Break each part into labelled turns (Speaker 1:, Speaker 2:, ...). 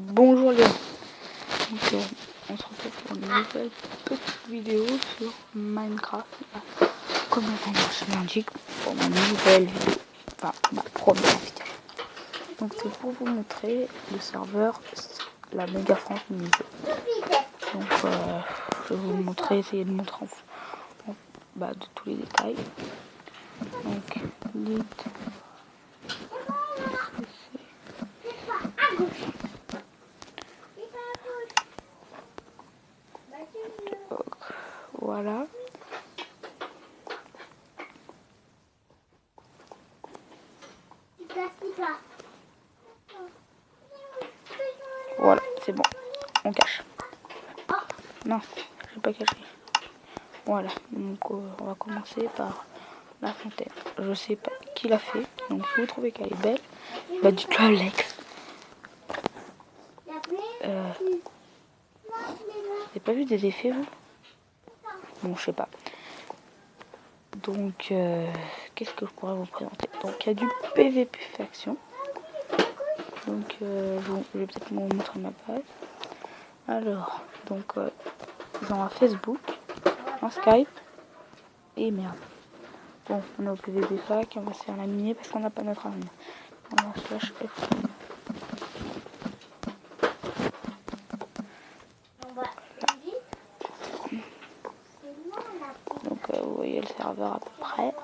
Speaker 1: Bonjour les gars, donc, on se retrouve pour une nouvelle petite vidéo sur Minecraft. Comme le nom l'indique, pour ma nouvelle vidéo, enfin ma première vidéo. Donc c'est pour vous montrer le serveur, la Méga France mini-jeu. Donc je vais vous montrer, essayer de montrer de tous les détails. Donc lit. Voilà. Voilà, c'est bon. On cache. Non, je vais pas cacher. Voilà, donc on va commencer par la fontaine. Je sais pas qui l'a fait, donc si vous trouvez qu'elle est belle, bah dites-le à Alex. Vous n'avez pas vu des effets vous? Bon, je sais pas. Donc, qu'est-ce que je pourrais vous présenter? Donc, il y a du PVP faction. Donc, je vais peut-être vous montrer ma page. Alors, donc, ils ont un Facebook, un Skype, et merde. Bon, on est au PVP fac, on va se faire laminer parce qu'on n'a pas notre arme. On va slash F. Donc, vous voyez le serveur à peu près.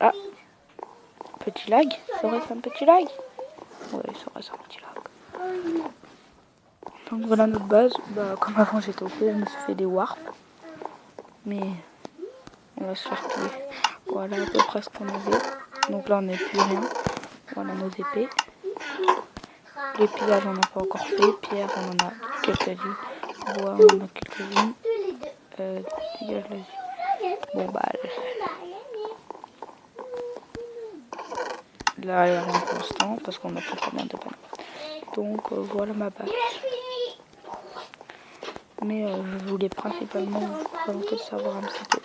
Speaker 1: Ah, petit lag, serait-ce un petit lag? Ouais, serait-ce un petit lag. Donc voilà notre base. Bah, comme avant j'étais au je me suis fait des warps. Mais on va se faire tuer. Voilà à peu près ce qu'on avait. Donc là on n'est plus rien. Voilà nos épées. Les pillages on n'a pas encore fait. Pierre on en a quelques-unes. Bois on en a quelques-unes. Dégage la vie. Bon bah là elle est en constant parce qu'on a plus combien de panneaux. Donc voilà ma base. Mais je voulais principalement vous présenter le serveur un petit peu.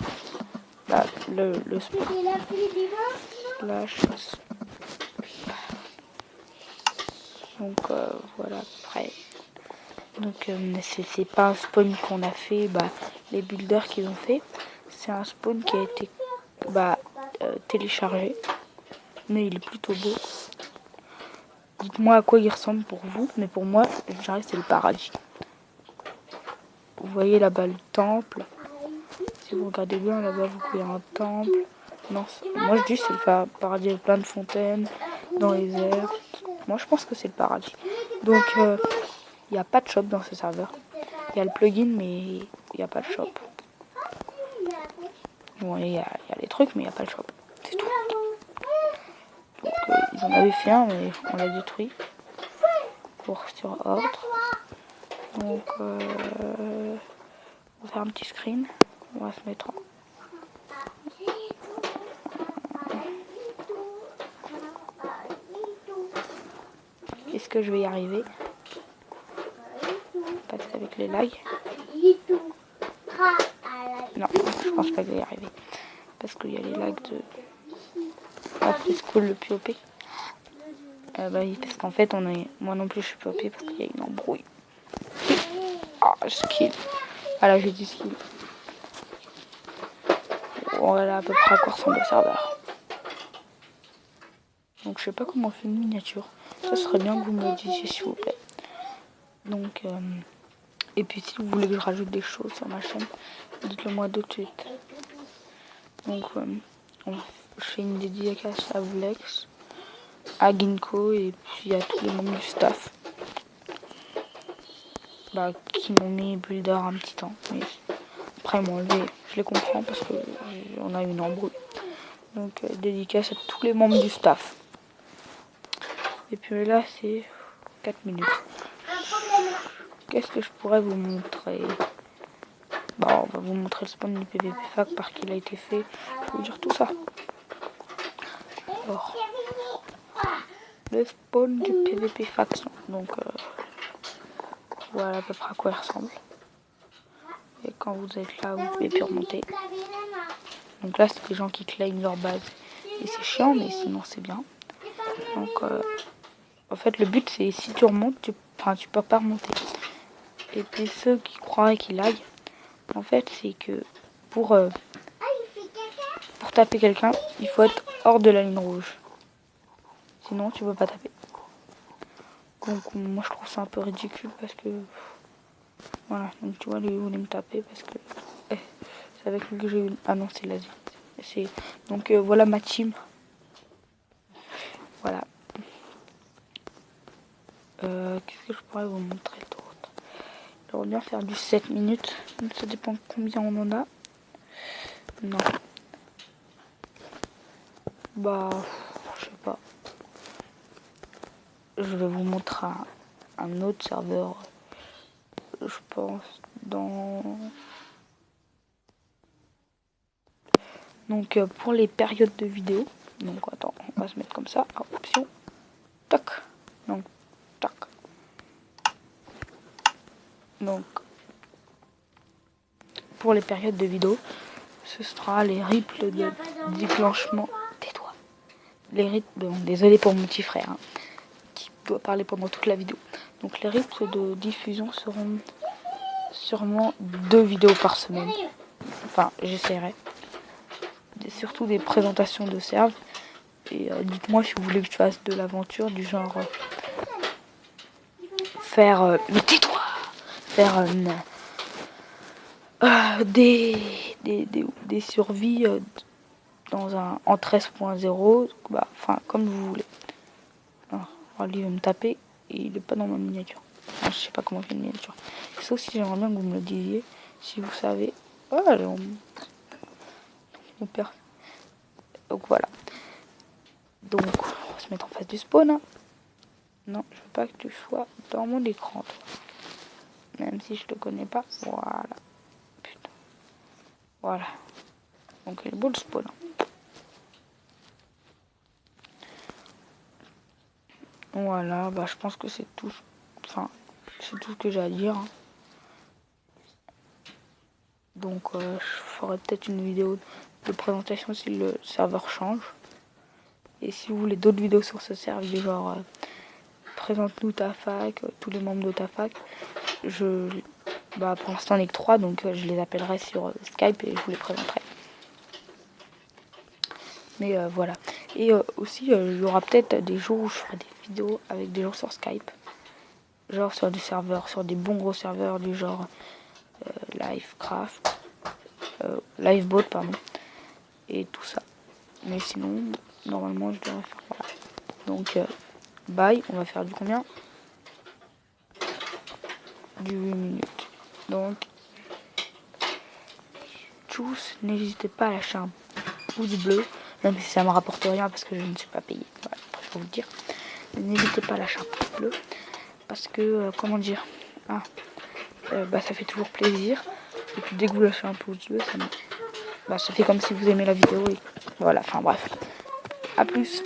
Speaker 1: Là, le spawn. La chasse. Donc voilà après. Donc c'est pas un spawn qu'on a fait, les builders qu'ils ont fait. C'est un spawn qui a été téléchargé. Mais il est plutôt beau. Dites-moi à quoi il ressemble pour vous, mais pour moi, j'arrive c'est le paradis. Vous voyez là-bas le temple. Si vous regardez bien là-bas, vous voyez un temple. Non, moi je dis c'est le paradis avec plein de fontaines dans les airs. Moi je pense que c'est le paradis. Donc il n'y a pas de shop dans ce serveur. Il y a le plugin mais il n'y a pas de shop. Bon, il y a les trucs mais il n'y a pas le shop. C'est tout. Donc ils en avaient fait un mais on l'a détruit. Pour sur ordre. Donc on va faire un petit screen. On va se mettre en... Est-ce que je vais y arriver? Parce qu'avec les lags. Non, je pense pas que je vais y arriver. Parce qu'il y a les lags de Après School le POP. Parce qu'en fait, moi non plus je suis POP parce qu'il y a une embrouille. Ah, skill. Voilà, j'ai dit skill. Voilà à peu près à quoi ressemble le serveur. Donc je sais pas comment on fait une miniature. Ça serait bien que vous me le disiez s'il vous plaît. Donc et puis si vous voulez que je rajoute des choses sur ma chaîne, dites-le moi tout de suite. Donc je fais une dédicace à Vlex, à Ginkgo et puis à tous les membres du staff. Qui m'ont mis builder un petit temps. Mais après ils m'ont enlevé. Je les comprends parce qu'on a eu une embrouille. Donc dédicace à tous les membres du staff. Et puis là c'est 4 minutes. Qu'est-ce que je pourrais vous montrer? On va vous montrer le spawn du PVP fac par qui il a été fait. Je vais vous dire tout ça. Alors, le spawn du PVP faction. Donc voilà à peu près à quoi il ressemble. Et quand vous êtes là, vous pouvez plus remonter. Donc là, c'est des gens qui claiment leur base. Et c'est chiant, mais sinon c'est bien. Donc En fait, le but, c'est si tu remontes, tu peux pas remonter. Et puis ceux qui croient qu'il lag, en fait, c'est que pour taper quelqu'un, il faut être hors de la ligne rouge. Sinon, tu peux pas taper. Donc, moi, je trouve ça un peu ridicule parce que... Voilà, donc tu vois, lui, il voulait me taper parce que... c'est avec lui que j'ai eu... Ah non, c'est l'Asie. Donc, voilà ma team. Voilà. Qu'est-ce que je pourrais vous montrer d'autre? J'aimerais bien faire du 7 minutes. Ça dépend combien on en a. Non. Bah, je sais pas. Je vais vous montrer un autre serveur. Je pense dans... Donc pour les périodes de vidéo. Donc attends, on va se mettre comme ça. Option. Tac. Donc tac. Donc pour les périodes de vidéo, ce sera les ripples de déclenchement. Tais-toi. Les ripples. Bon, désolé pour mon petit frère hein, qui doit parler pendant toute la vidéo. Donc les ripples de diffusion seront sûrement 2 vidéos par semaine. Enfin, j'essaierai. Surtout des présentations de serve. Et dites-moi si vous voulez que je fasse de l'aventure du genre faire mais tais-toi, faire des survies dans en 13.0, bah enfin comme vous voulez. Alors lui il va me taper et il est pas dans ma miniature. Enfin, je sais pas comment faire une miniature. Sauf si j'aimerais bien que vous me le disiez, si vous savez. Voilà, mon père. Donc voilà. Donc on va se mettre en face du spawn. Hein. Non, je veux pas que tu sois dans mon écran, toi. Même si je te connais pas. Voilà. Putain. Voilà. Donc il est beau le spawn. Voilà, bah je pense que c'est tout. Enfin, c'est tout ce que j'ai à dire. Hein. Donc je ferai peut-être une vidéo de présentation si le serveur change. Et si vous voulez d'autres vidéos sur ce serveur, du genre présente-nous ta fac, tous les membres de ta fac, bah pour l'instant on n'est que 3, donc je les appellerai sur Skype et je vous les présenterai. Mais voilà. Et aussi il y aura peut-être des jours où je ferai des vidéos avec des gens sur Skype. Genre sur des serveurs, sur des bons gros serveurs du genre Livecraft, Livebot pardon, et tout ça. Mais sinon, normalement je devrais faire voilà. Donc bye, on va faire du combien? Du 8 minutes. Donc tous, n'hésitez pas à lâcher un pouce bleu, même si ça me rapporte rien parce que je ne suis pas payé. Voilà, après, je vais vous le dire. N'hésitez pas à lâcher un pouce bleu parce que comment dire, bah ça fait toujours plaisir. Et puis dès que vous lâchez un pouce bleu, ça fait comme si vous aimez la vidéo et voilà. Enfin bref, à plus.